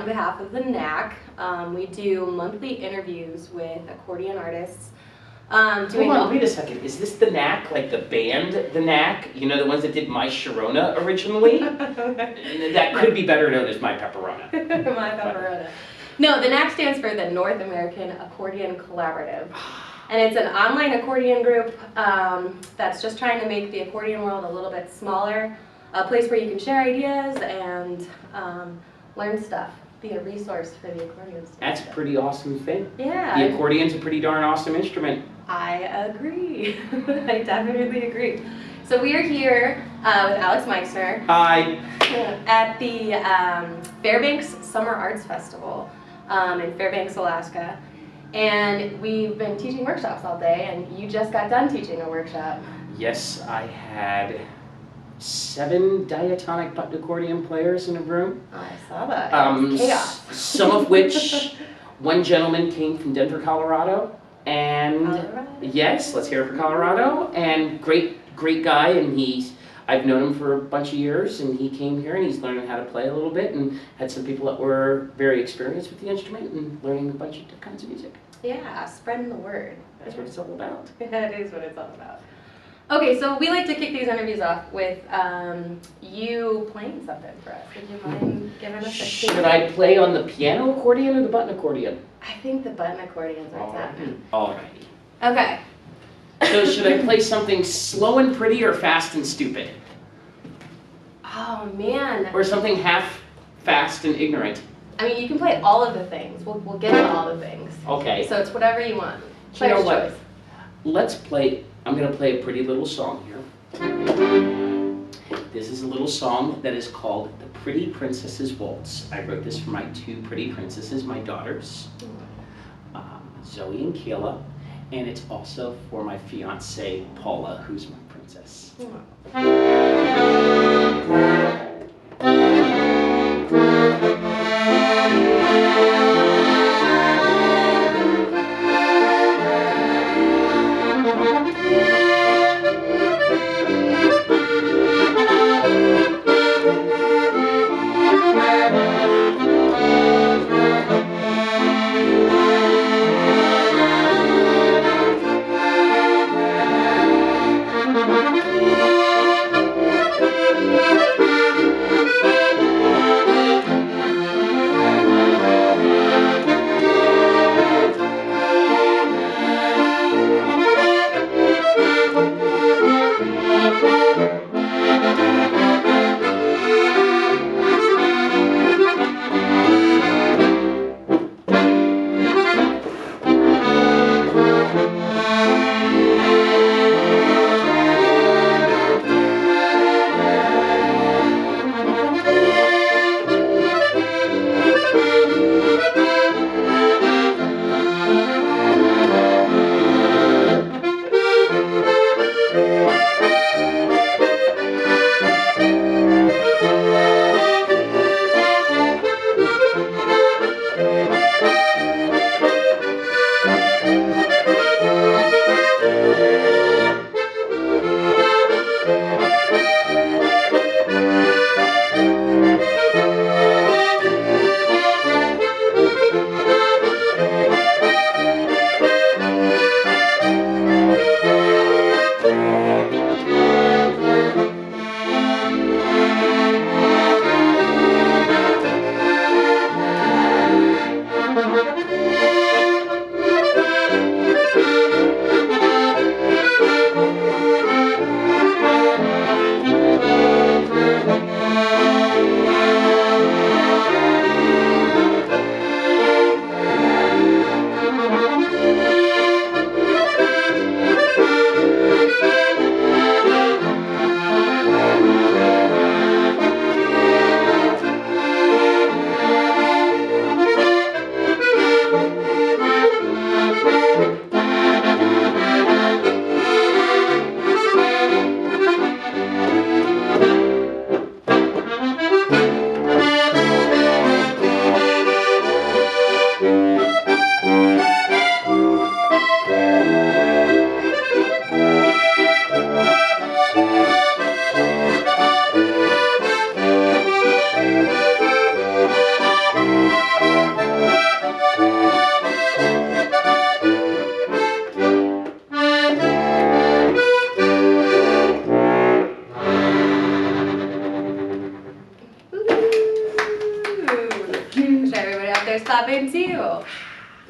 behalf of the Knack. We do monthly interviews with accordion artists. Hold on, wait a second. Is this the Knack, like the band, the Knack? You know, the ones that did My Sharona originally? That could be better known as My Pepperona. My Pepperona. No, the Knack stands for the North American Accordion Collaborative. And it's an online accordion group that's just trying to make the accordion world a little bit smaller, a place where you can share ideas and learn stuff, be a resource for the accordion students. That's a pretty awesome thing. Yeah. The accordion's a pretty darn awesome instrument. I agree. I definitely agree. So we are here with Alex Meixner. Hi. At the Fairbanks Summer Arts Festival in Fairbanks, Alaska. And we've been teaching workshops all day, and you just got done teaching a workshop. Yes, I had 7 diatonic button accordion players in a room. I saw that. It was chaos. Some of which, one gentleman came from Denver, Colorado, and Colorado? Yes, let's hear it for Colorado. And great guy, and I've known him for a bunch of years, and he came here and he's learning how to play a little bit, and had some people that were very experienced with the instrument and learning a bunch of different kinds of music. Yeah, spreading the word. That's what it's all about. That is what it's all about. Okay, so we like to kick these interviews off with you playing something for us. Would you mind giving us a taste? Should I play on the piano accordion or the button accordion? I think the button accordion's where it's at. Alrighty. Okay. So should I play something slow and pretty or fast and stupid? Oh man. Or something half fast and ignorant? I mean, you can play all of the things. We'll get to all the things. Okay. So it's whatever you want. You know Player's what? choice. Let's play, I'm going to play a pretty little song here. This is a little song that is called The Pretty Princess's Waltz. I wrote this for my 2 pretty princesses, my daughters, Zoe and Kayla, and it's also for my fiancée, Paula, who's my princess.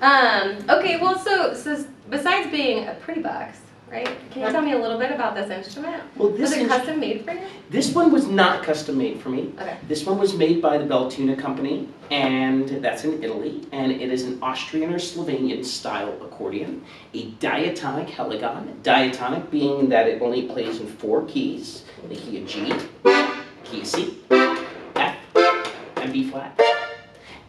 Okay, well, so besides being a pretty box, right? Can you tell me a little bit about this instrument? Well, Was it custom made for you? This one was not custom made for me. Okay. This one was made by the Beltuna company, and that's in Italy, and it is an Austrian or Slovenian style accordion, a diatonic heligon, diatonic being that it only plays in 4 keys, the key of G, key of C, F, and B flat.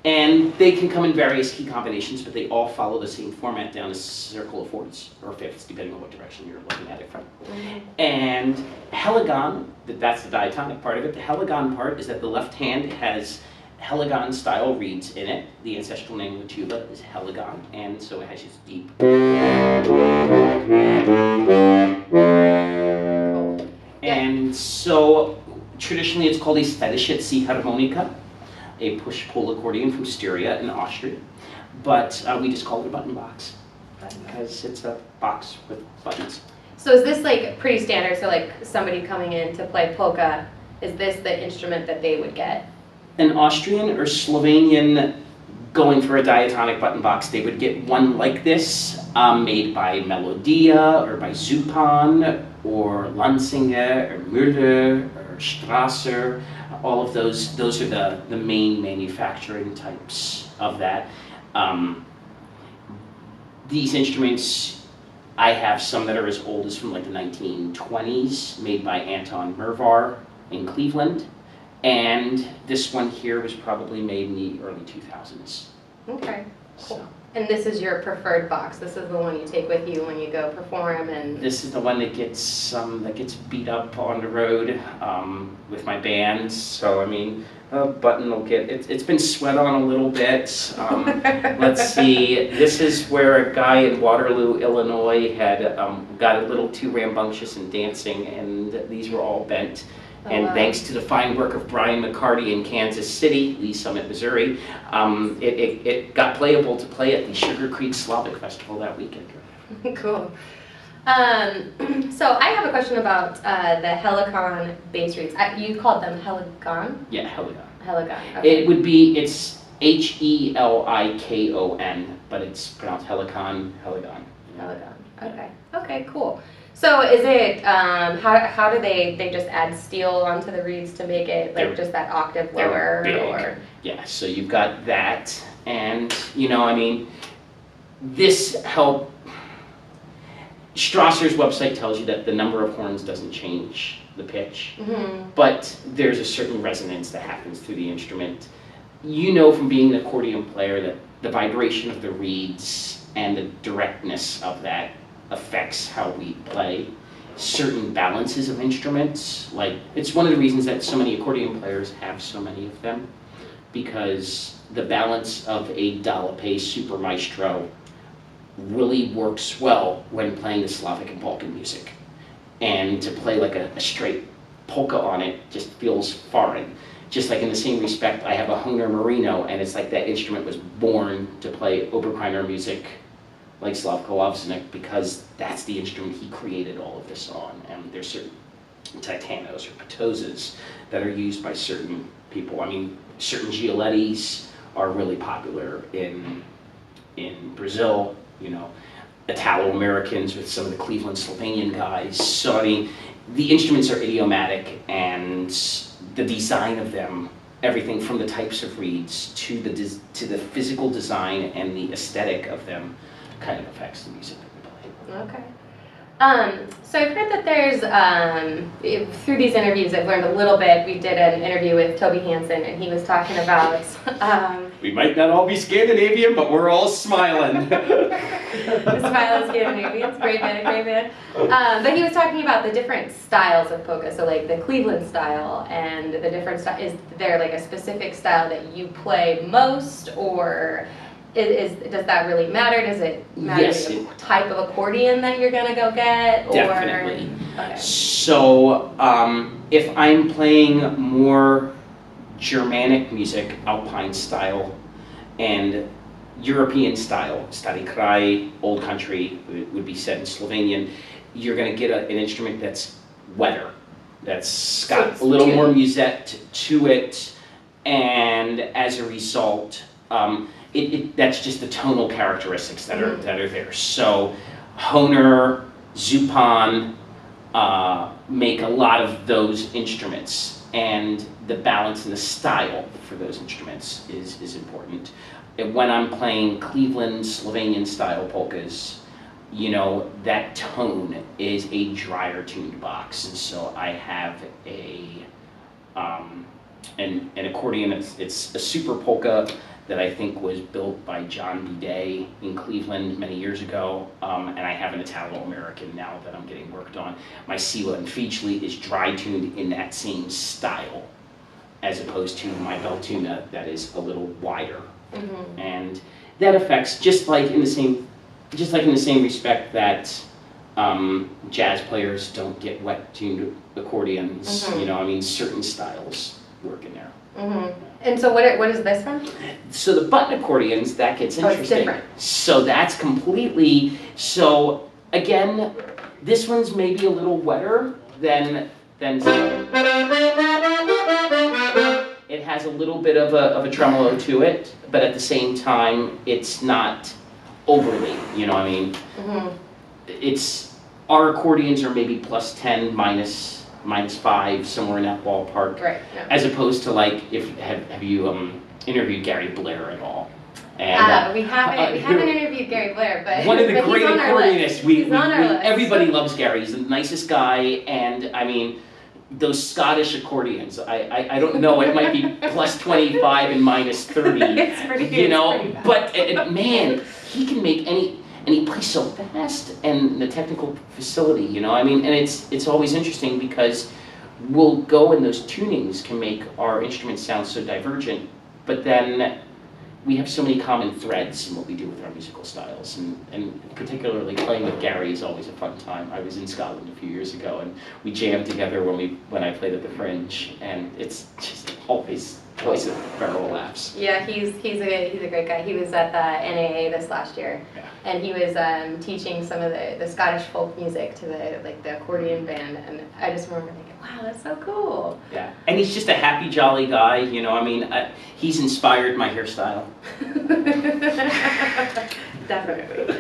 And they can come in various key combinations, but they all follow the same format down a circle of 4ths or 5ths, depending on what direction you're looking at it from. And heligon, that's the diatonic part of it. The heligon part is that the left hand has heligon style reeds in it. The ancestral name of the tuba is heligon, and so it has this deep. And so traditionally it's called a Spätdienst harmonica, a push-pull accordion from Styria in Austria, but we just call it a button box because it's a box with buttons. So is this like pretty standard? So like somebody coming in to play polka, is this the instrument that they would get? An Austrian or Slovenian going for a diatonic button box, they would get one like this, made by Melodia or by Zupan or Lansinger or Müller or Strasser. All of those are the main manufacturing types of that. These instruments, I have some that are as old as from like the 1920s, made by Anton Mervar in Cleveland. And this one here was probably made in the early 2000s. Okay, cool. So. And this is your preferred box. This is the one you take with you when you go perform, and this is the one that gets beat up on the road with my band. So I mean, a button will get it's been sweat on a little bit. Let's see. This is where a guy in Waterloo, Illinois, had got a little too rambunctious in dancing, and these were all bent. And thanks to the fine work of Brian McCarty in Kansas City, Lee Summit, Missouri, it got playable to play at the Sugar Creek Slavic Festival that weekend. Cool. So I have a question about the Helicon bass reeds. You called them Helicon? Yeah, Helicon. Helicon. Okay. It's Helikon, but it's pronounced Helicon, Helicon. Helicon. Okay. Okay, cool. So is it, how do they just add steel onto the reeds to make it like just that octave lower? Or? Yeah, so you've got that, and you know, I mean, this help. Strasser's website tells you that the number of horns doesn't change the pitch, but there's a certain resonance that happens through the instrument. You know from being an accordion player that the vibration of the reeds and the directness of that affects how we play certain balances of instruments. Like, it's one of the reasons that so many accordion players have so many of them, because the balance of a Dallapé Super Maestro really works well when playing the Slavic and polka music. And to play like a straight polka on it just feels foreign. Just like in the same respect, I have a Hohner Merino, and it's like that instrument was born to play Oberkreiner music like Slavko Avsenik, because that's the instrument he created all of this on. And there's certain titanos or pitosas that are used by certain people. I mean, certain Giolettis are really popular in Brazil, you know, Italo-Americans with some of the Cleveland Slovenian guys. So I mean, the instruments are idiomatic, and the design of them, everything from the types of reeds to the physical design and the aesthetic of them, kind of affects the music that we play. Okay. So I've heard that there's, through these interviews I've learned a little bit. We did an interview with Toby Hansen, and he was talking about... we might not all be Scandinavian, but we're all smiling. The smile of Scandinavians, great band, great band. But he was talking about the different styles of polka, so like the Cleveland style and the different style. Is there like a specific style that you play most, or... does that really matter? Does it matter the type of accordion that you're going to go get? Definitely. Okay. So if I'm playing more Germanic music, Alpine style, and European style, Stari Kraj, Old Country would be said in Slovenian, you're going to get an instrument that's wetter, that's got a little more musette to it, and as a result, that's just the tonal characteristics that are there. So Hohner, Zupan make a lot of those instruments, and the balance and the style for those instruments is important. And when I'm playing Cleveland, Slovenian style polkas, you know, that tone is a drier tuned box. And so I have an accordion. It's a super polka that I think was built by John Bidet in Cleveland many years ago, and I have an Italo-American now that I'm getting worked on. My Siwa and Fiedgli is dry tuned in that same style, as opposed to my Beltuna that is a little wider, and that affects just like in the same respect that jazz players don't get wet tuned accordions. You know, I mean, certain styles work in there. And so what is this one? So the button accordions, that gets interesting. It's different. So that's completely, so again, this one's maybe a little wetter than it has a little bit of a tremolo to it, but at the same time, it's not overly, you know what I mean? It's, our accordions are maybe +10, -5, somewhere in that ballpark. Right. Yeah. As opposed to like, have you interviewed Gary Blair at all? And, we haven't interviewed Gary Blair, but one of the great accordionists. Everybody list. loves Gary. He's the nicest guy, and I mean, those Scottish accordions. I don't know. It might be +25 and -30. It's pretty. You know, it's pretty but man, he can make any. And he plays so fast, and the technical facility, you know, I mean, and it's always interesting because we'll go and those tunings can make our instruments sound so divergent, but then we have so many common threads in what we do with our musical styles, and particularly playing with Gary is always a fun time. I was in Scotland a few years ago, and we jammed together when I played at the Fringe, and it's just always a barrel laughs. Yeah, he's a great guy. He was at the NAA this last year, and he was teaching some of the Scottish folk music to the accordion band, and I just remember thinking, wow, that's so cool. Yeah, and he's just a happy, jolly guy. You know, I mean, he's inspired my hairstyle. Definitely.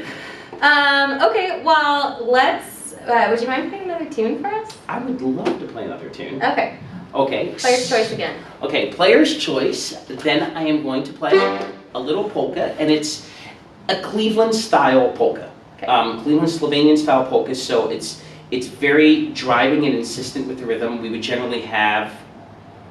Okay, well, let's. Would you mind playing another tune for us? I would love to play another tune. Okay. Okay. Player's choice again. Okay, player's choice. Then I am going to play a little polka, and it's a Cleveland style polka. Okay. Cleveland Slovenian style polka. So it's very driving and insistent with the rhythm. We would generally have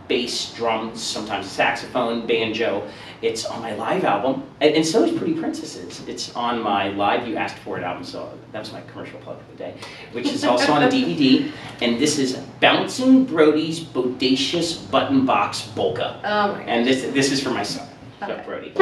bass, drums, sometimes saxophone, banjo. It's on my live album, and so is Pretty Princesses. It's on my Live You Asked For It album, so that was my commercial plug for the day, which is also on a DVD, and this is Bouncing Brody's Bodacious Button Box Polka. Oh my gosh. And this is for my son, Okay. Brody.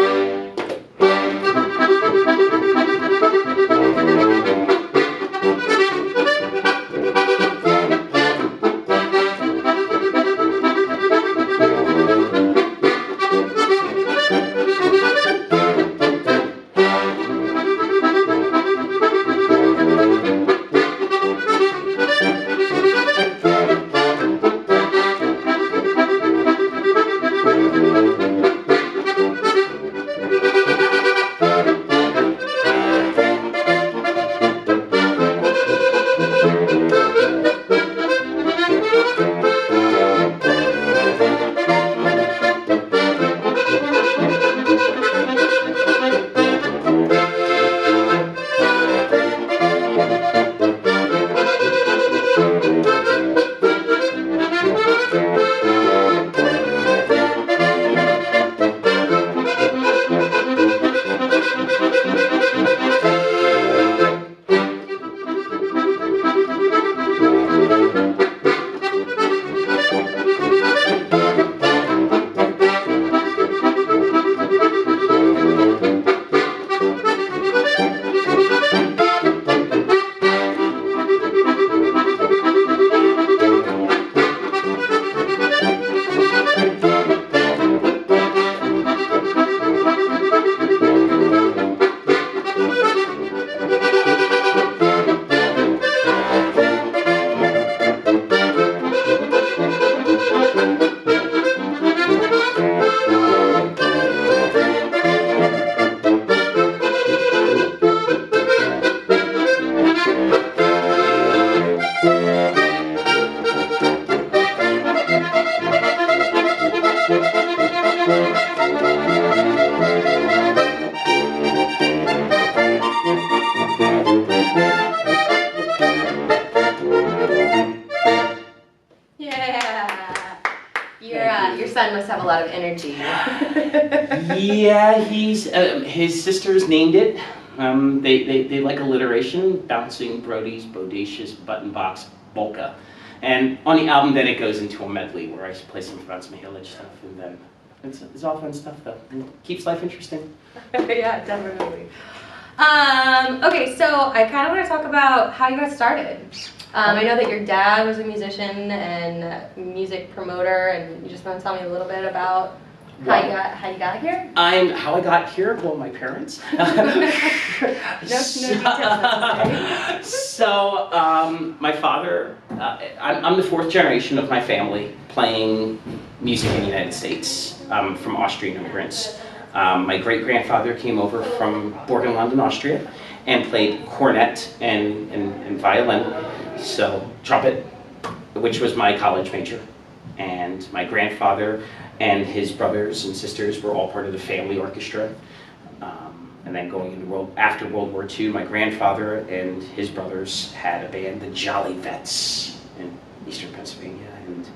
must have a lot of energy. Yeah, his sisters named it. They like alliteration, bouncing, brodies, bodacious, button box, polka. And on the album, then it goes into a medley where I play some Franz Mihalich stuff, and then it's all fun stuff though. It keeps life interesting. Yeah, definitely. Okay, so I kind of want to talk about how you got started. I know that your dad was a musician and music promoter, and you just want to tell me a little bit about how you got here? How I got here? Well, my parents. So, my father, I'm the fourth generation of my family playing music in the United States, from Austrian immigrants. My great-grandfather came over from Burgenland in Austria and played cornet and violin, so trumpet, which was my college major. And my grandfather and his brothers and sisters were all part of the family orchestra. And then going into after World War II, my grandfather and his brothers had a band, the Jolly Vets, in eastern Pennsylvania. And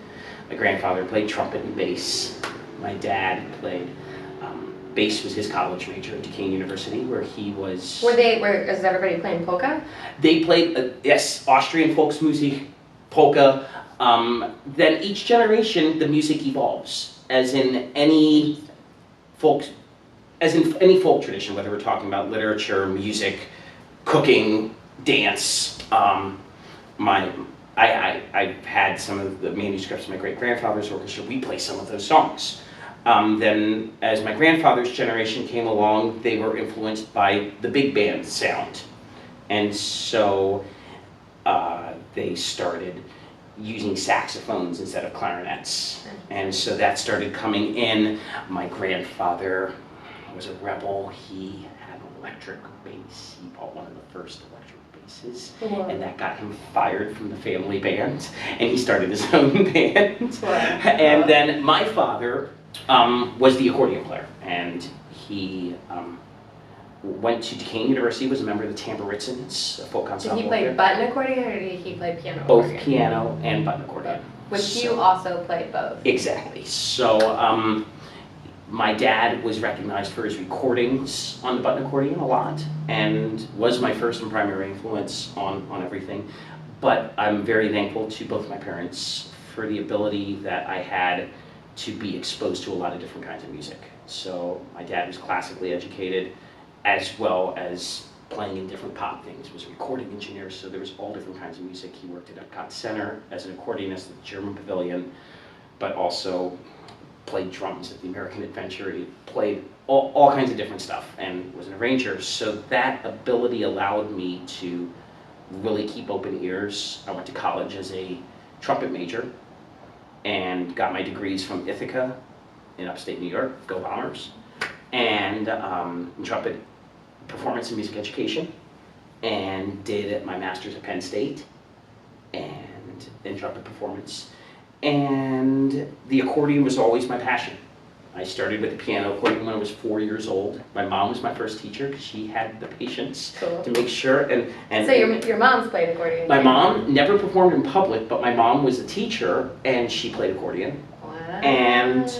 my grandfather played trumpet and bass. My dad played bass, was his college major at Duquesne University, where he was. Is everybody playing polka? They played, yes, Austrian Volksmusik, polka. Then each generation, the music evolves, as in any folk tradition, whether we're talking about literature, music, cooking, dance. I've had some of the manuscripts of my great-grandfather's orchestra. We play some of those songs. Then, as my grandfather's generation came along, they were influenced by the big band sound. And so they started using saxophones instead of clarinets. And so that started coming in. My grandfather was a rebel. He had an electric bass. He bought one of the first electric basses. Wow. And that got him fired from the family band. And he started his own band. Wow. And then my father was the accordion player. And he went to Duquesne University, was a member of the Tamburitzans, a folk ensemble. Did he play button accordion or did he play piano? Both accordion? Piano and button accordion. Which you also played both. Exactly. So my dad was recognized for his recordings on the button accordion a lot, and was my first and primary influence on everything. But I'm very thankful to both my parents for the ability that I had to be exposed to a lot of different kinds of music. So my dad was classically educated, as well as playing in different pop things, was a recording engineer, so there was all different kinds of music. He worked at Epcot Center as an accordionist at the German Pavilion, but also played drums at the American Adventure. He played all kinds of different stuff and was an arranger, so that ability allowed me to really keep open ears. I went to college as a trumpet major and got my degrees from Ithaca in upstate New York, go Bombers, and in trumpet performance and music education, and did my master's at Penn State and in trumpet performance. And the accordion was always my passion. I started with the piano accordion when I was 4 years old. My mom was my first teacher because she had the patience to make sure. And so your mom's played accordion? My mom never performed in public, but my mom was a teacher and she played accordion. Wow. And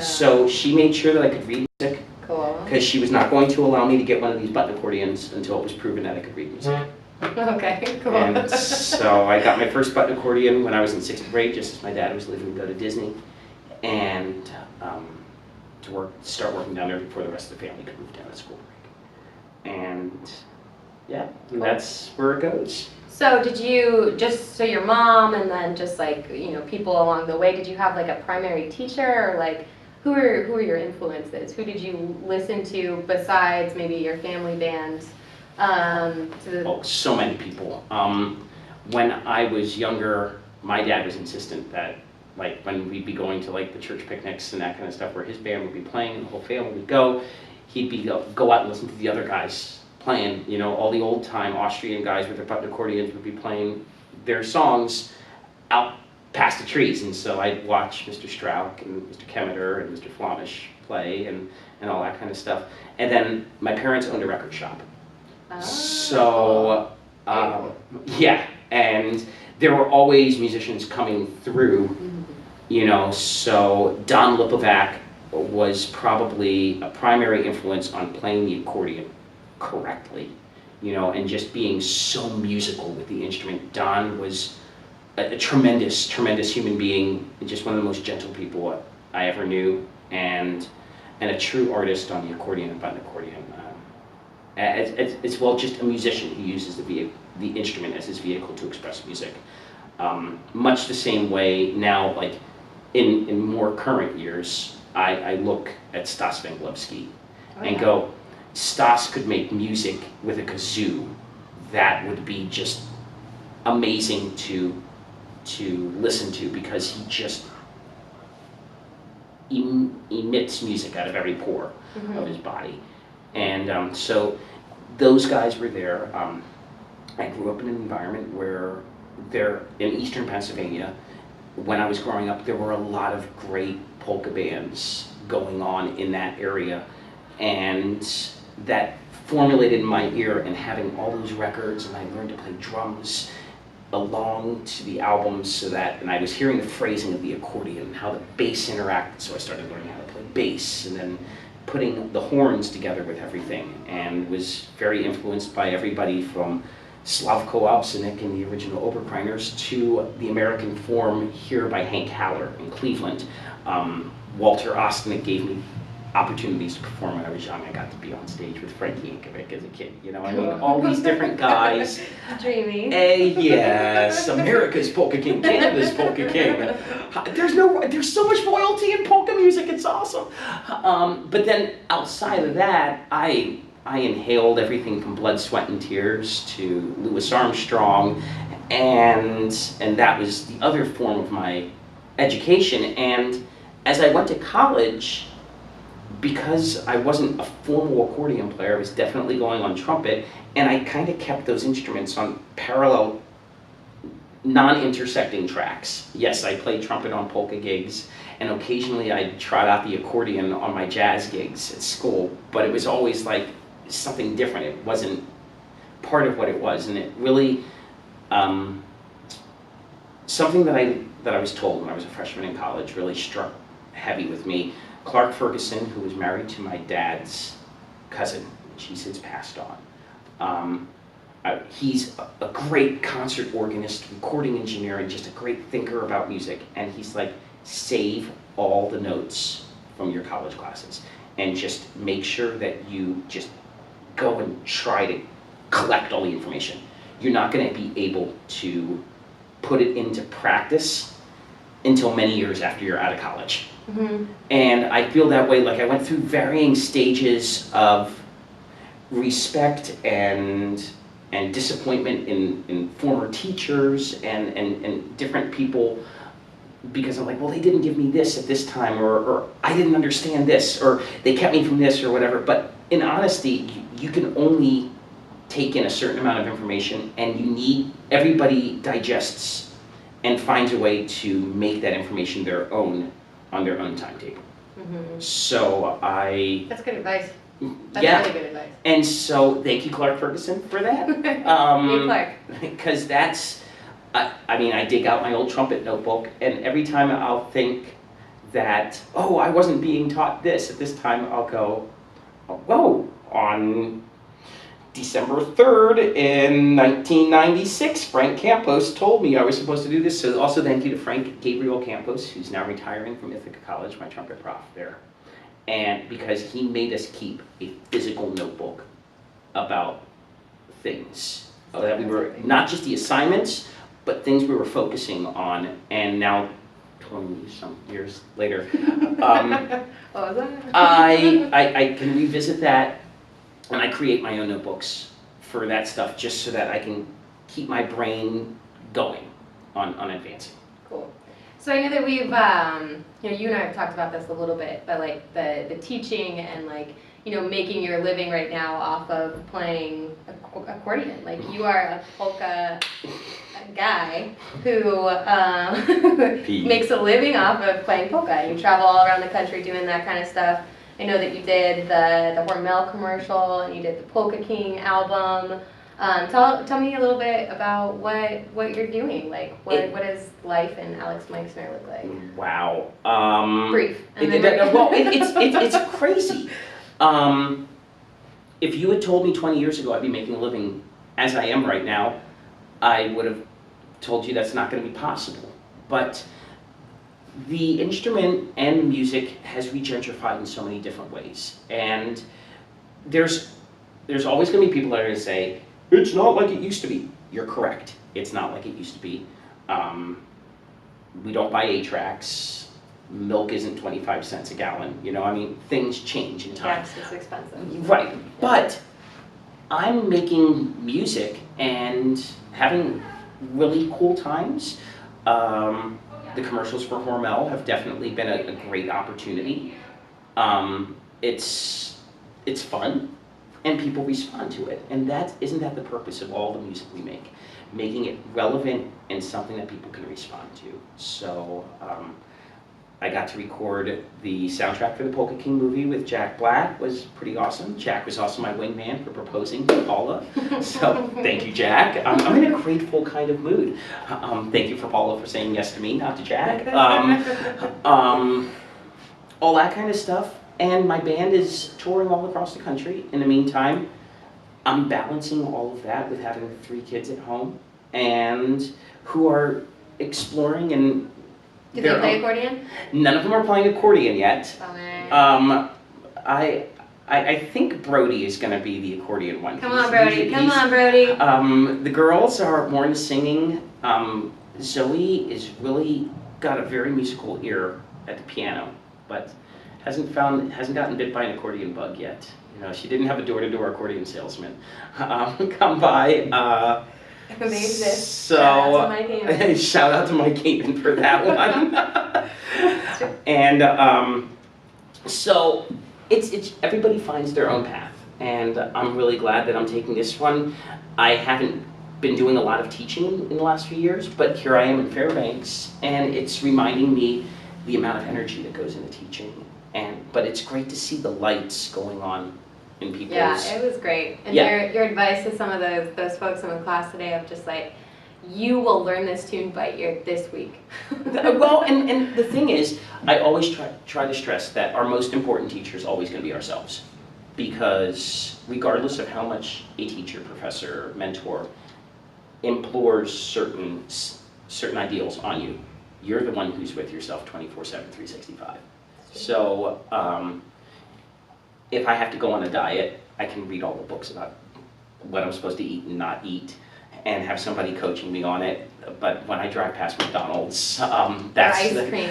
so she made sure that I could read music. Cool. Because she was not going to allow me to get one of these button accordions until it was proven that I could read music. Okay, cool. And so I got my first button accordion when I was in 6th grade, just as my dad was leaving to go to Disney, and start working down there before the rest of the family could move down at school break. And yeah, and that's where it goes. So did you, so your mom and then just like, people along the way, did you have like a primary teacher, or like, who are your influences? Who did you listen to besides maybe your family band? Oh, so many people. When I was younger, my dad was insistent that, like, when we'd be going to like the church picnics and that kind of stuff, where his band would be playing and the whole family would go, he'd go out and listen to the other guys playing. All the old time Austrian guys with their button accordions would be playing their songs out past the trees, and so I'd watch Mr. Strauch and Mr. Kemeter and Mr. Flamish play and all that kind of stuff. And then my parents owned a record shop. Oh. So, yeah, and there were always musicians coming through You know, so Don Lipovac was probably a primary influence on playing the accordion correctly, you know, and just being so musical with the instrument. Don was a tremendous, tremendous human being, just one of the most gentle people I ever knew, and a true artist on the accordion and button accordion. As well, just a musician who uses the instrument as his vehicle to express music. Much the same way now, like in more current years, I look at Stas Węglowski and go, Stas could make music with a kazoo that would be just amazing to listen to, because he just emits music out of every pore of his body. And so those guys were there. I grew up in an environment where in eastern Pennsylvania, when I was growing up, there were a lot of great polka bands going on in that area, and that formulated in my ear, and having all those records, and I learned to play drums along to the albums, so that, and I was hearing the phrasing of the accordion, how the bass interacted, so I started learning how to play bass, and then putting the horns together with everything, and was very influenced by everybody from Slavko Obsinik and the original Oberkreiners to the American form here by Hank Haller in Cleveland. Walter Ostanek gave me opportunities to perform when I was young. I got to be on stage with Frankie Yankovic as a kid, you know, I mean, all these different guys. Dreamy. Yes, America's polka king, Canada's polka king. There's so much loyalty in polka music, it's awesome. But then outside of that, I inhaled everything from Blood, Sweat, and Tears to Louis Armstrong, and that was the other form of my education. And as I went to college, because I wasn't a formal accordion player, I was definitely going on trumpet, and I kind of kept those instruments on parallel, non-intersecting tracks. Yes, I played trumpet on polka gigs, and occasionally I'd trot out the accordion on my jazz gigs at school, but it was always like something different. It wasn't part of what it was, and it really, something that I was told when I was a freshman in college really struck heavy with me. Clark Ferguson, who was married to my dad's cousin, she's since passed on. He's a great concert organist, recording engineer, and just a great thinker about music. And he's like, save all the notes from your college classes and just make sure that you just go and try to collect all the information. You're not going to be able to put it into practice until many years after you're out of college. And I feel that way. Like, I went through varying stages of respect and disappointment in former teachers and different people, because I'm like, well, they didn't give me this at this time, or I didn't understand this, or they kept me from this, or whatever. But in honesty, you can only take in a certain amount of information, and everybody digests and finds a way to make that information their own on their own timetable. So That's good advice. That's really good advice. And so thank you, Clark Ferguson, for that. Hey, Clark. Because that's, I mean, I dig out my old trumpet notebook, and every time I'll think that, oh, I wasn't being taught this, at this time I'll go, whoa, on December 3rd in 1996, Frank Campos told me I was supposed to do this. So also thank you to Frank Gabriel Campos, who's now retiring from Ithaca College, my trumpet prof there. And because he made us keep a physical notebook about things that we were, not just the assignments, but things we were focusing on. And now, 20 some years later, What was that? I can revisit that, and I create my own notebooks for that stuff, just so that I can keep my brain going on advancing. Cool. So I know that we've, you and I have talked about this a little bit, but like the teaching and like, making your living right now off of playing accordion. Like, you are a polka guy who makes a living off of playing polka. You travel all around the country doing that kind of stuff. I know that you did the Hormel commercial, and you did the Polka King album. Tell me a little bit about what you're doing. Like, what does life in Alex Meixner look like? Wow. Brief. Well, it's crazy. If you had told me 20 years ago I'd be making a living as I am right now, I would have told you that's not going to be possible. But the instrument and music has regentrified in so many different ways. And there's always going to be people that are going to say, it's not like it used to be. You're correct. It's not like it used to be. We don't buy 8-tracks. Milk isn't 25 cents a gallon. You know, I mean, things change in time. Yes, it's expensive. Right. Yeah. But I'm making music and having really cool times. The commercials for Hormel have definitely been a great opportunity. It's fun, and people respond to it. And isn't that the purpose of all the music we make? Making it relevant and something that people can respond to. So I got to record the soundtrack for the Polka King movie with Jack Black. Was pretty awesome. Jack was also my wingman for proposing to Paula. So thank you, Jack. I'm in a grateful kind of mood. Thank you for Paula for saying yes to me, not to Jack. All that kind of stuff. And my band is touring all across the country. In the meantime, I'm balancing all of that with having 3 kids at home and who are exploring and do they play accordion? None of them are playing accordion yet. Bummer. I think Brody is going to be the accordion one. Come on, Brody. Come on, Brody. The girls are more into singing. Zoe is really got a very musical ear at the piano, but hasn't gotten bit by an accordion bug yet. You know, she didn't have a door-to-door accordion salesman come by. So shout out to Mike Heyman for that one. And so it's everybody finds their own path, and I'm really glad that I'm taking this one. I haven't been doing a lot of teaching in the last few years, but here I am in Fairbanks, and it's reminding me the amount of energy that goes into teaching. But it's great to see the lights going on in people's... Yeah, it was great. And your advice to some of those folks in the class today of just like, you will learn this tune by ear this week. Well, and the thing is, I always try to stress that our most important teacher is always going to be ourselves. Because regardless of how much a teacher, professor, mentor implores certain ideals on you, you're the one who's with yourself 24/7, 365. So if I have to go on a diet, I can read all the books about what I'm supposed to eat and not eat, and have somebody coaching me on it. But when I drive past McDonald's, that's ice cream.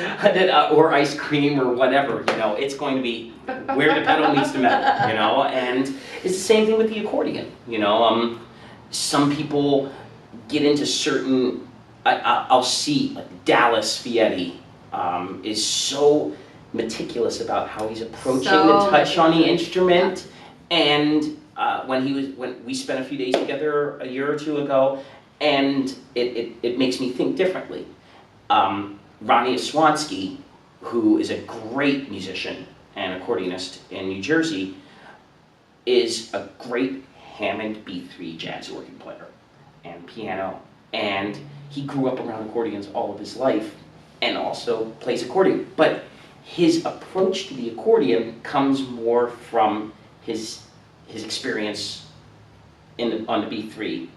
Or ice cream or whatever, you know, it's going to be where the pedal meets the metal, you know. And it's the same thing with the accordion, you know. Some people get into certain. I'll see like Dallas Fietti is so meticulous about how he's approaching the touch on the instrument, and when we spent a few days together a year or two ago, and it makes me think differently. Ronnie Oswansky, who is a great musician and accordionist in New Jersey, is a great Hammond B3 jazz organ player and piano, and he grew up around accordions all of his life and also plays accordion. But his approach to the accordion comes more from his experience on the B3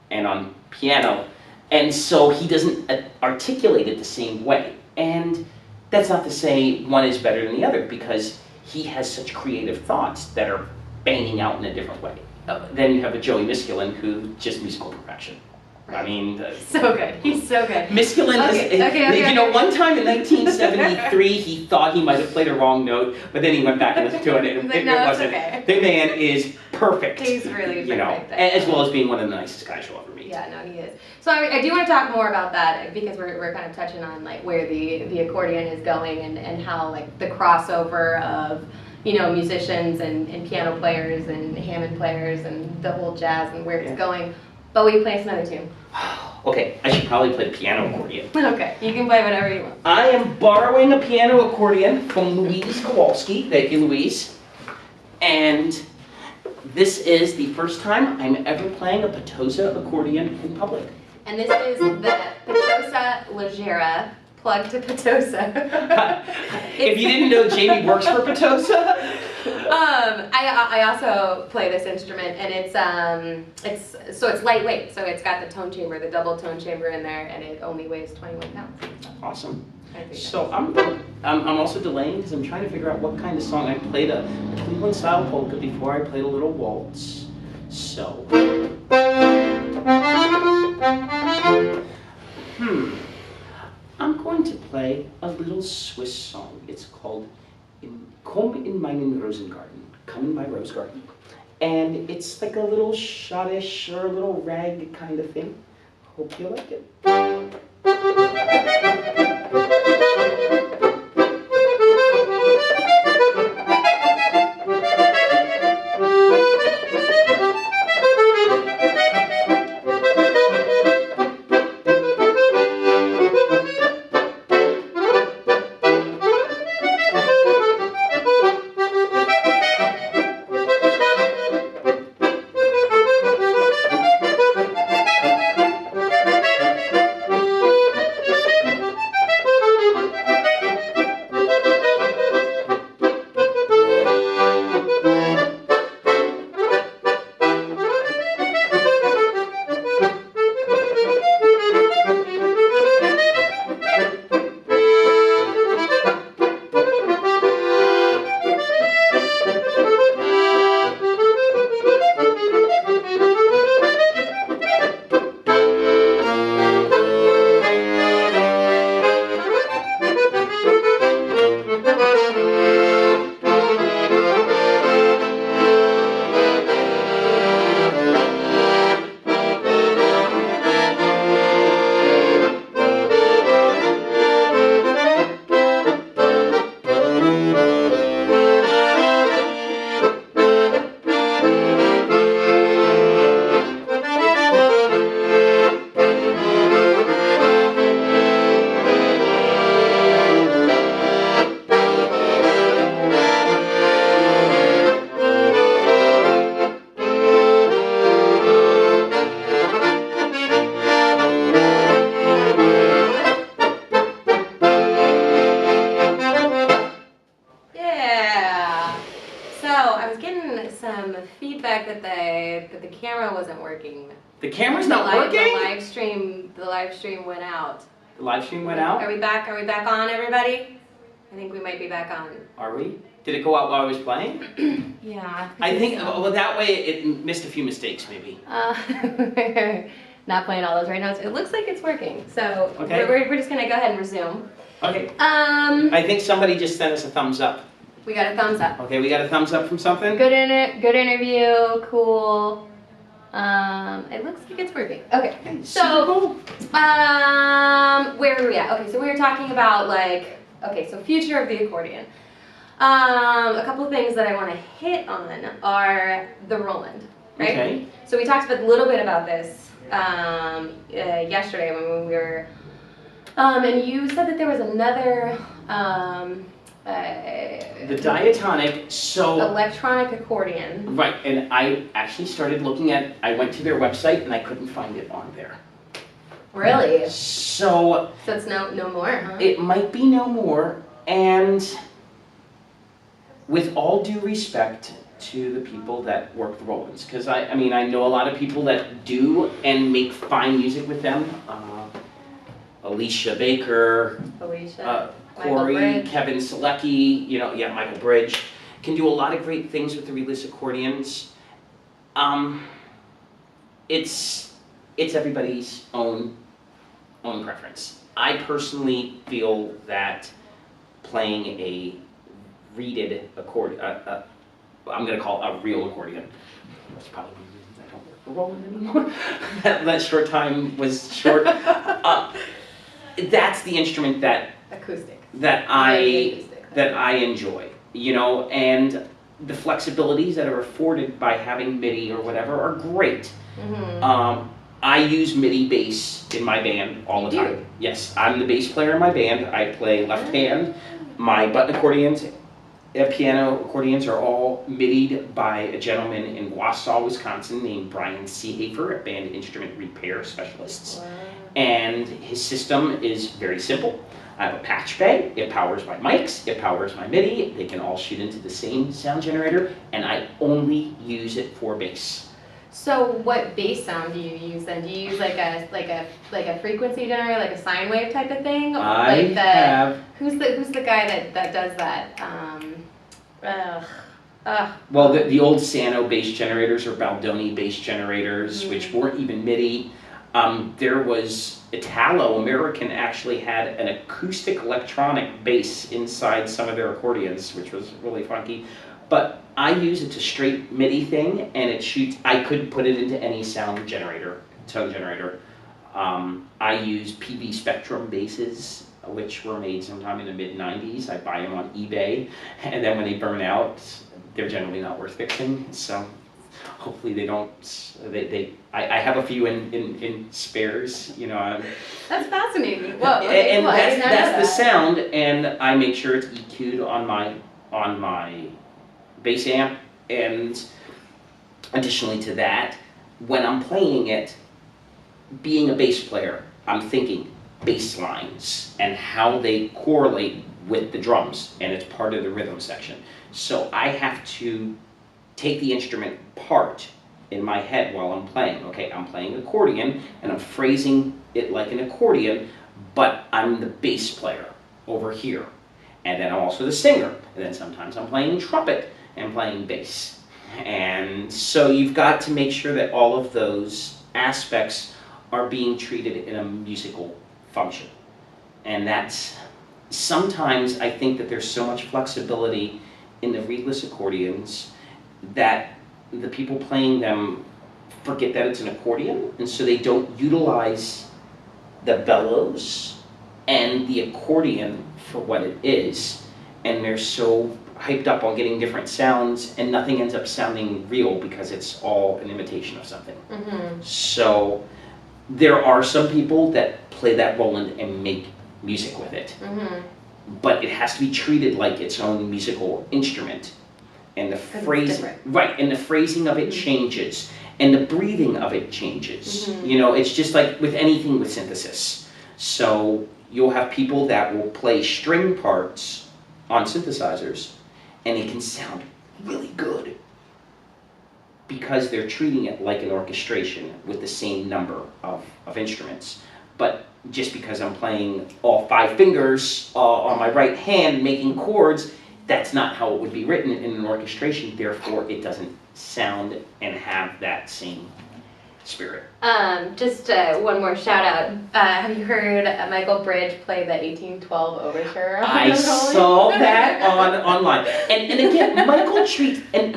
and on piano, and so he doesn't articulate it the same way. And that's not to say one is better than the other, because he has such creative thoughts that are banging out in a different way. Then you have a Joey Miskulin, who just musical perfection. I mean, so good. He's so good. Miskulin one time in 1973, he thought he might have played a wrong note, but then he went back and listened to it, and it wasn't. Okay. The man is perfect. He's really perfect. You know, as well as being one of the nicest guys you'll ever meet. Yeah, no, he is. So I do want to talk more about that, because we're kind of touching on like where the accordion is going, and how like the crossover of, you know, musicians and piano players and Hammond players and the whole jazz and where it's going. But will you play us another tune? Okay, I should probably play the piano accordion. Okay, you can play whatever you want. I am borrowing a piano accordion from Louise Kowalski. Thank you, Louise. And this is the first time I'm ever playing a Petosa accordion in public. And this is the Petosa Leggera, plug to Petosa. If you didn't know, Jamie works for Petosa. I also play this instrument, and it's lightweight. So it's got the tone chamber, the double tone chamber in there, and it only weighs 21 pounds. Awesome. So I'm also delaying because I'm trying to figure out what kind of song. I played a Cleveland style polka before. I played a little waltz. So. I'm going to play a little Swiss song. It's called Komm in meinen Rosengarten. Come in my rose garden. And it's like a little schottish or a little rag kind of thing. Hope you like it. That the camera wasn't working. The camera's not working? The live stream went out. The live stream went out? Are we back? Are we back on, everybody? I think we might be back on. Are we? Did it go out while I was playing? Yeah. I think, well, that way it missed a few mistakes, maybe. Not playing all those right notes. It looks like it's working. So okay. we're just gonna go ahead and resume. Okay. I think somebody just sent us a thumbs up. We got a thumbs up. Okay, we got a thumbs up from something? Good interview, cool. It looks like it's working. Okay, so, where are we at? Okay, so we were talking about so future of the accordion. A couple things that I want to hit on are the Roland, right? Okay. So we talked a little bit about this yesterday when we were, and you said that there was another, the diatonic, so electronic accordion. Right, and I actually started looking at, I went to their website and I couldn't find it on there. Really? So it's no more, huh? It might be no more, and with all due respect to the people that work the Rolands, because I mean I know a lot of people that do and make fine music with them. Alicia Baker, Corey, Kevin Selecki, Michael Bridge, can do a lot of great things with the reedless accordions. It's everybody's own preference. I personally feel that playing a reeded accordion, I'm going to call it a real accordion. That's probably one of the reasons I don't work for Roland anymore. that short time was short. That's the instrument that I enjoy, and the flexibilities that are afforded by having MIDI or whatever are great. Mm-hmm. I use MIDI bass in my band all the time. Yes, I'm the bass player in my band. I play left hand. My button accordions piano accordions are all MIDI'd by a gentleman in Wausau, Wisconsin named Brian Seehafer at Band Instrument Repair Specialists. Wow. And his system is very simple. I have a patch bay, it powers my mics, it powers my MIDI, they can all shoot into the same sound generator, and I only use it for bass. So what bass sound do you use then? Do you use like a frequency generator, like a sine wave type of thing? Who's the guy that does that? Well, the old Sano bass generators or Baldoni bass generators, which weren't even MIDI. There was Italo-American actually had an acoustic electronic bass inside some of their accordions, which was really funky. But I use it to straight MIDI thing, and it shoots. I could put it into any sound generator, tone generator. I use PV Spectrum basses, which were made sometime in the mid-90s. I buy them on eBay, and then when they burn out, they're generally not worth fixing. So hopefully they don't. I have a few in spares, you know. That's fascinating. Well, okay, and cool. that's the sound, and I make sure it's EQ'd on my bass amp. And additionally to that, when I'm playing it, being a bass player, I'm thinking bass lines and how they correlate with the drums, and it's part of the rhythm section. So I have to take the instrument part in my head while I'm playing. Okay, I'm playing accordion and I'm phrasing it like an accordion, but I'm the bass player over here. And then I'm also the singer. And then sometimes I'm playing trumpet and playing bass. And so you've got to make sure that all of those aspects are being treated in a musical function. And that's, sometimes I think that there's so much flexibility in the reedless accordions that the people playing them forget that it's an accordion, and so they don't utilize the bellows and the accordion for what it is, and they're so hyped up on getting different sounds, and nothing ends up sounding real because it's all an imitation of something. So there are some people that play that Roland and make music with it, but it has to be treated like its own musical instrument. And the phrasing, right, and the phrasing of it changes, and the breathing of it changes. You know, it's just like with anything with synthesis. So you'll have people that will play string parts on synthesizers, and it can sound really good because they're treating it like an orchestration with the same number of instruments. But just because I'm playing all 5 fingers on my right hand making chords, that's not how it would be written in an orchestration, therefore it doesn't sound and have that same spirit. Just one more shout out. Have you heard Michael Bridge play the 1812 Overture? I saw that online. And again,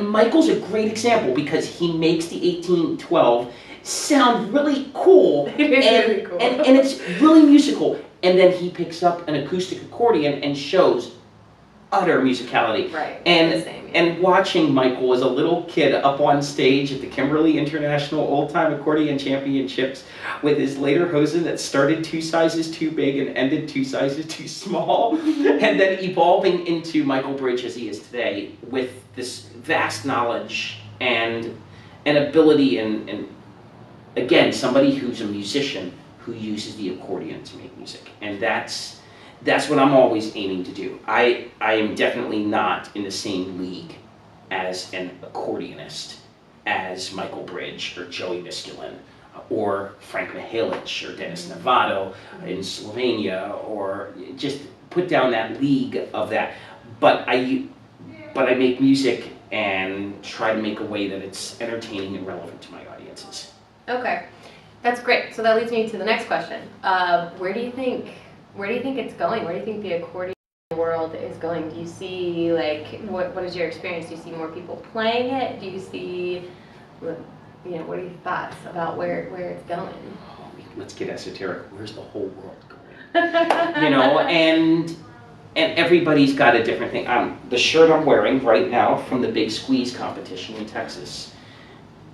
Michael's a great example because he makes the 1812 sound really cool. It is really cool. And it's really musical. And then he picks up an acoustic accordion and shows utter musicality. Right. And watching Michael as a little kid up on stage at the Kimberly International Old Time Accordion Championships with his lederhosen that started 2 sizes too big and ended 2 sizes too small, and then evolving into Michael Bridge as he is today with this vast knowledge and ability and again, somebody who's a musician who uses the accordion to make music. And that's what I'm always aiming to do. I am definitely not in the same league as an accordionist as Michael Bridge or Joey Miskulin or Frank Mihalic or Dennis Novato in Slovenia, or just put down that league of that. But I make music and try to make a way that it's entertaining and relevant to my audiences. Okay, that's great. So that leads me to the next question. Where do you think it's going? Where do you think the accordion world is going? Do you see, like, what is your experience? Do you see more people playing it? Do you see, what are your thoughts about where it's going? Oh, let's get esoteric. Where's the whole world going? And everybody's got a different thing. The shirt I'm wearing right now from the Big Squeeze competition in Texas,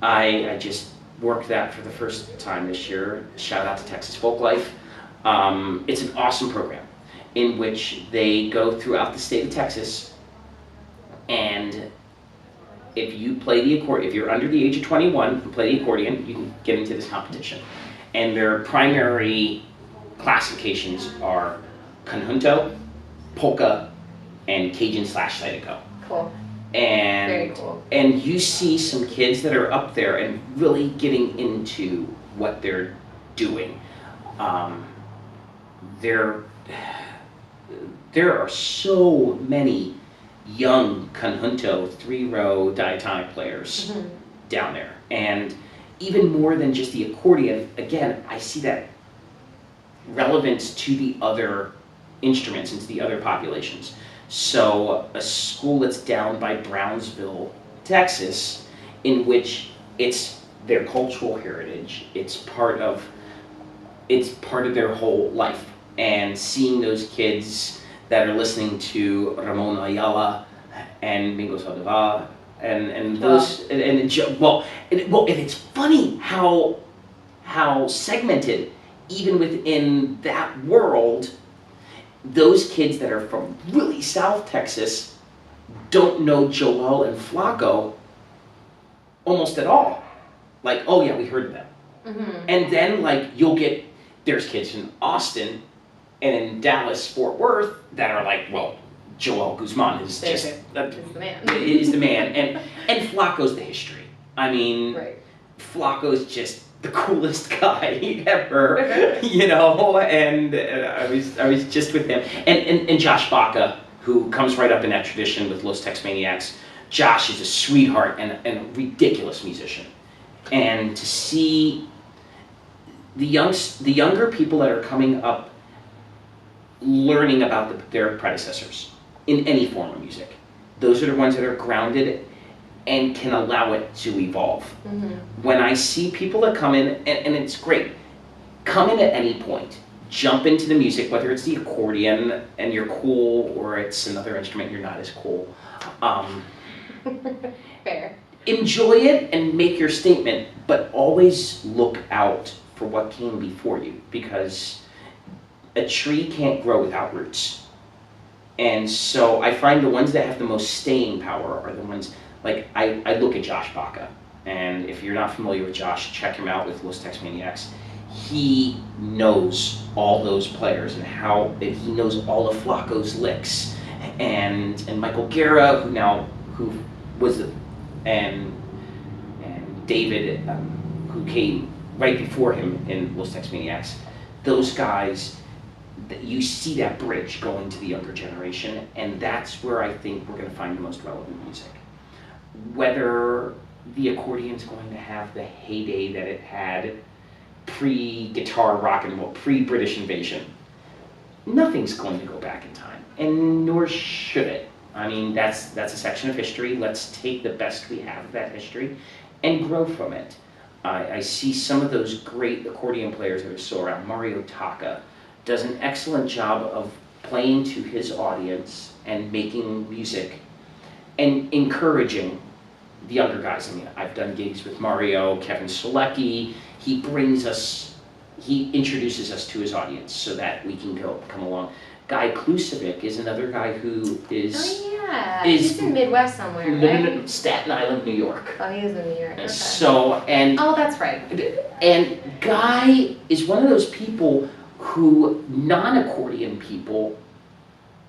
I just worked that for the first time this year. Shout out to Texas Folklife. It's an awesome program in which they go throughout the state of Texas And if you play the accordion, if you're under the age of 21 and play the accordion, you can get into this competition. And their primary classifications are conjunto, polka, and Cajun/zydeco. Cool. And very cool. And you see some kids that are up there and really getting into what they're doing. There are so many young conjunto 3-row diatonic players down there, and even more than just the accordion. Again, I see that relevance to the other instruments and to the other populations. So a school that's down by Brownsville, Texas, in which it's their cultural heritage, it's part of their whole life, and seeing those kids that are listening to Ramon Ayala and Mingo Saldivar and those and it's funny how segmented even within that world, those kids that are from really South Texas don't know Joel and Flacco almost at all. Like, oh yeah, we heard of them. And then like there's kids in Austin and in Dallas, Fort Worth that are like, well, Joel Guzman is just is the man. is the man, and Flacco's the history. I mean, Flacco's just the coolest guy ever, you know. And I was just with him, and Josh Baca, who comes right up in that tradition with Los Tex Maniacs. Josh is a sweetheart and a ridiculous musician, and to see the younger people that are coming up learning about their predecessors in any form of music, those are the ones that are grounded and can allow it to evolve. When I see people that come in, and it's great, come in at any point, jump into the music, whether it's the accordion and you're cool, or it's another instrument you're not as cool. Fair. Enjoy it and make your statement, but always look out for what came before you, because a tree can't grow without roots. And so I find the ones that have the most staying power are the ones, like I look at Josh Baca, and if you're not familiar with Josh, check him out with Los Tex Maniacs. He knows all those players and he knows all of Flacco's licks, and Michael Guerra, who was and David, who came right before him in Los Tex Maniacs. Those guys, you see that bridge going to the younger generation, and that's where I think we're going to find the most relevant music. Whether the accordion's going to have the heyday that it had pre-guitar rock and roll, pre-British invasion, nothing's going to go back in time, and nor should it. I mean, that's a section of history. Let's take the best we have of that history and grow from it. I see some of those great accordion players that are still around. Mario Taka does an excellent job of playing to his audience and making music and encouraging the younger guys. I mean, I've done gigs with Mario, Kevin Solecki. He introduces us to his audience so that we can come along. Guy Klusevic is another guy who is... Oh yeah, he's in Midwest somewhere, right? In Staten Island, New York. Oh, he is in New York, okay. Oh, that's right. And Guy is one of those people who non-accordion people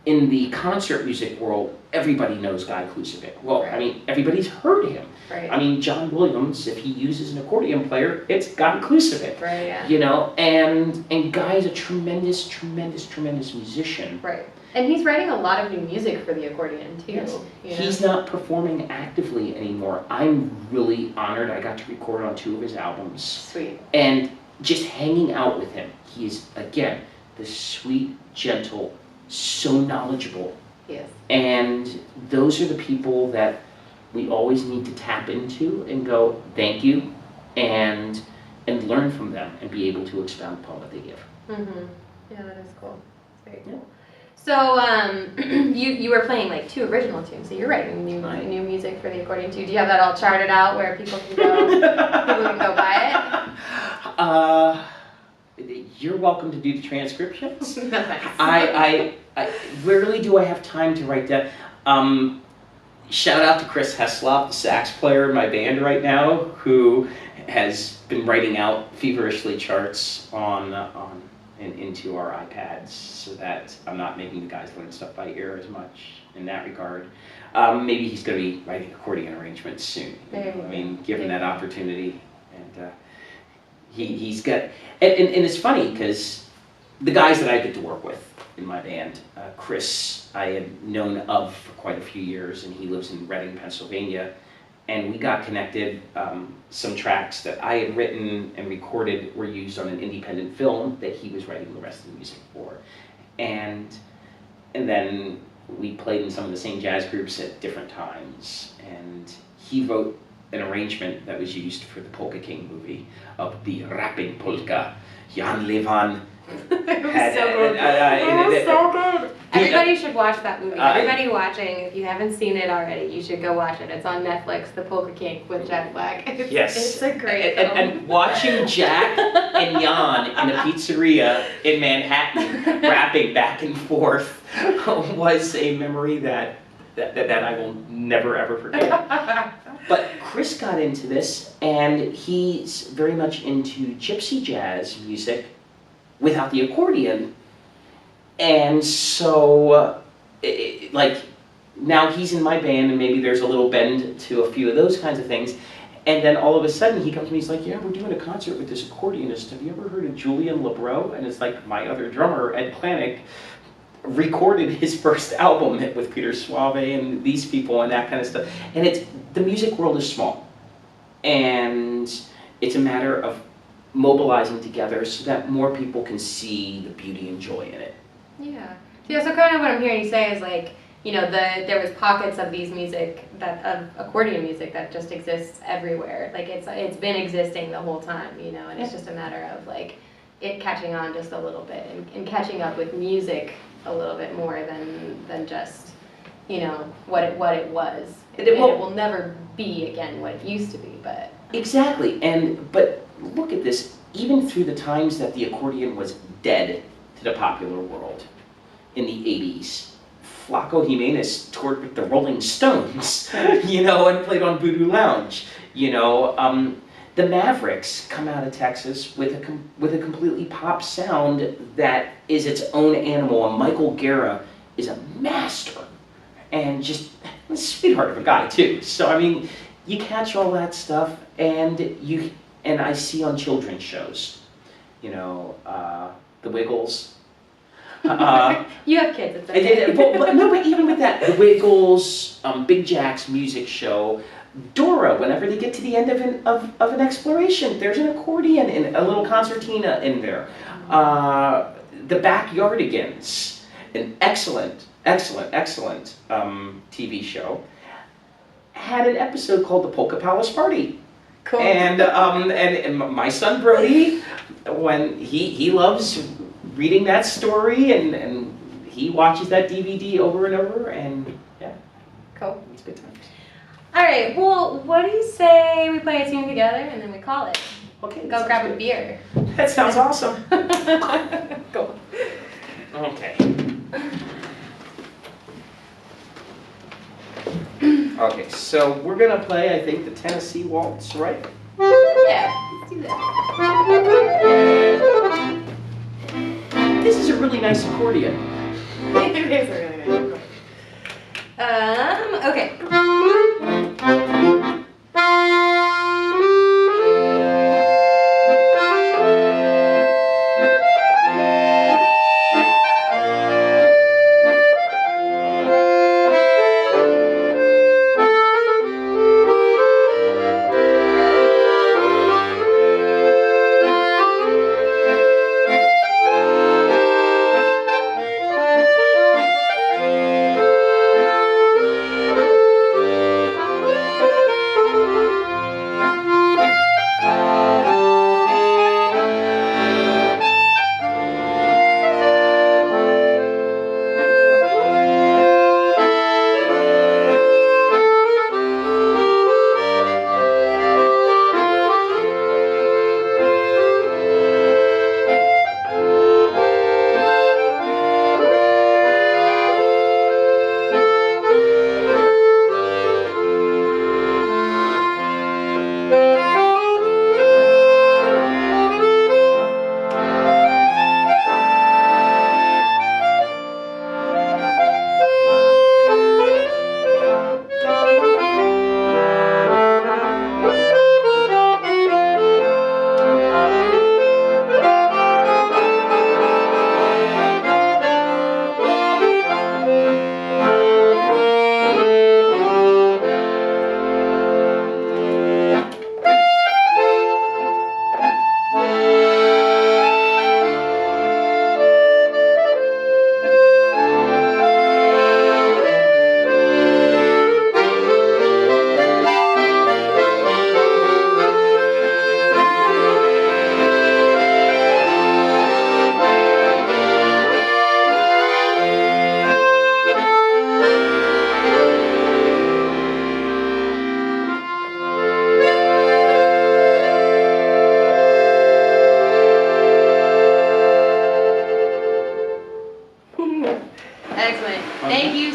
in the concert music world, everybody knows Guy Klusevic. Well, I mean, everybody's heard him. Right. I mean, John Williams, if he uses an accordion player, it's Guy Klusevic. Right, yeah. You know, and Guy's a tremendous, tremendous, tremendous musician. Right. And he's writing a lot of new music for the accordion, too. Yes. You know? He's not performing actively anymore. I'm really honored. I got to record on 2 of his albums. Sweet. And just hanging out with him. He is, again, this sweet, gentle, so knowledgeable. Yes. And those are the people that we always need to tap into and go, thank you, and learn from them and be able to expound upon what they give. Mm-hmm. Yeah, that is cool. That's very cool. So you were playing like 2 original tunes, so you're writing new music for the accordion too. Do you have that all charted out where people can go buy it? You're welcome to do the transcriptions. Thanks. I rarely do I have time to write that. shout out to Chris Heslop, the sax player in my band right now, who has been writing out feverishly charts and into our iPads, so that I'm not making the guys learn stuff by ear as much in that regard. Maybe he's going to be writing accordion arrangements soon. I mean, given that opportunity, and he's got. And it's funny because the guys that I get to work with in my band, Chris, I had known of for quite a few years, and he lives in Reading, Pennsylvania. And we got connected. Some tracks that I had written and recorded were used on an independent film that he was writing the rest of the music for. And then we played in some of the same jazz groups at different times. And he wrote an arrangement that was used for the Polka King movie of the rapping polka. Jan Levan It was so good. Everybody should watch that movie. Everybody watching, if you haven't seen it already, you should go watch it. It's on Netflix, The Polka King with Jack Black. It's a great film. And watching Jack and Jan in a pizzeria in Manhattan rapping back and forth was a memory that I will never ever forget. But Chris got into this, and he's very much into gypsy jazz music without the accordion. And so, like, now he's in my band, and maybe there's a little bend to a few of those kinds of things. And then all of a sudden he comes to me, he's like, yeah, we're doing a concert with this accordionist. Have you ever heard of Julian Lebreau? And it's like my other drummer, Ed Planick, recorded his first album with Peter Suave and these people and that kind of stuff. And the music world is small. And it's a matter of mobilizing together so that more people can see the beauty and joy in it. Yeah. So kind of what I'm hearing you say is like, you know, there was pockets of these music of accordion music that just exists everywhere. Like it's been existing the whole time, you know, and it's just a matter of like it catching on just a little bit and catching up with music a little bit more than just, you know, what it was. And it will never be again what it used to be, but exactly. But look at this. Even through the times that the accordion was dead to the popular world, in the 80s, Flaco Jimenez toured with the Rolling Stones, you know, and played on Voodoo Lounge. You know, the Mavericks come out of Texas with a completely pop sound that is its own animal. And Michael Guerra is a master, and just a sweetheart of a guy too. So I mean, you catch all that stuff, and I see on children's shows, you know, the Wiggles. You have kids, it's okay. But even with that, the Wiggles, Big Jack's music show, Dora, whenever they get to the end of an exploration, there's an accordion and a little concertina in there. The Backyardigans, an excellent TV show, had an episode called the Polka Palace Party. Cool. And my son Brody, when he loves reading that story, and he watches that DVD over and over, and yeah. Cool. It's good times. All right, well, what do you say we play a tune together and then we call it? Okay. Go grab a beer. That sounds awesome. Cool. Okay. Okay, so we're gonna play, I think, the Tennessee Waltz, right? Yeah, let's do that. This is a really nice accordion. It is a really nice accordion. Okay.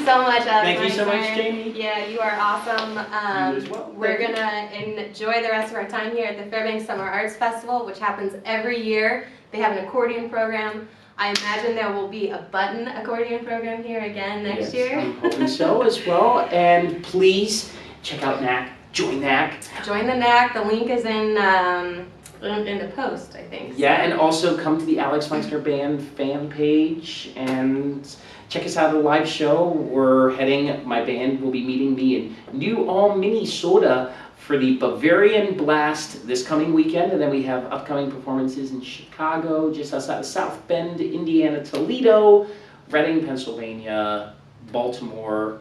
so much, Alex. Thank you so much, Meixner. Jamie. Yeah, you are awesome. You as well. We're Thank you. gonna enjoy the rest of our time here at the Fairbanks Summer Arts Festival, which happens every year. They have an accordion program. I imagine there will be a button accordion program here again next year. I'm hoping so as well. And please check out Knack. Join Knack. Join the Knack. The link is in the post, I think. Yeah, and also come to the Alex Meixner Band fan page and check us out at a live show. My band will be meeting me in New Ulm, Minnesota for the Bavarian Blast this coming weekend, and then we have upcoming performances in Chicago, just outside of South Bend, Indiana, Toledo, Reading, Pennsylvania, Baltimore,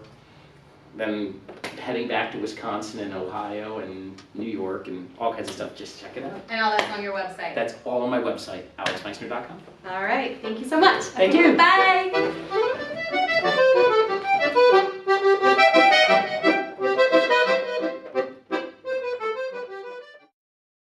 then heading back to Wisconsin and Ohio and New York and all kinds of stuff. Just check it out. And all that's on your website. That's all on my website, alexmeixner.com. All right. Thank you so much. Thank you. Bye.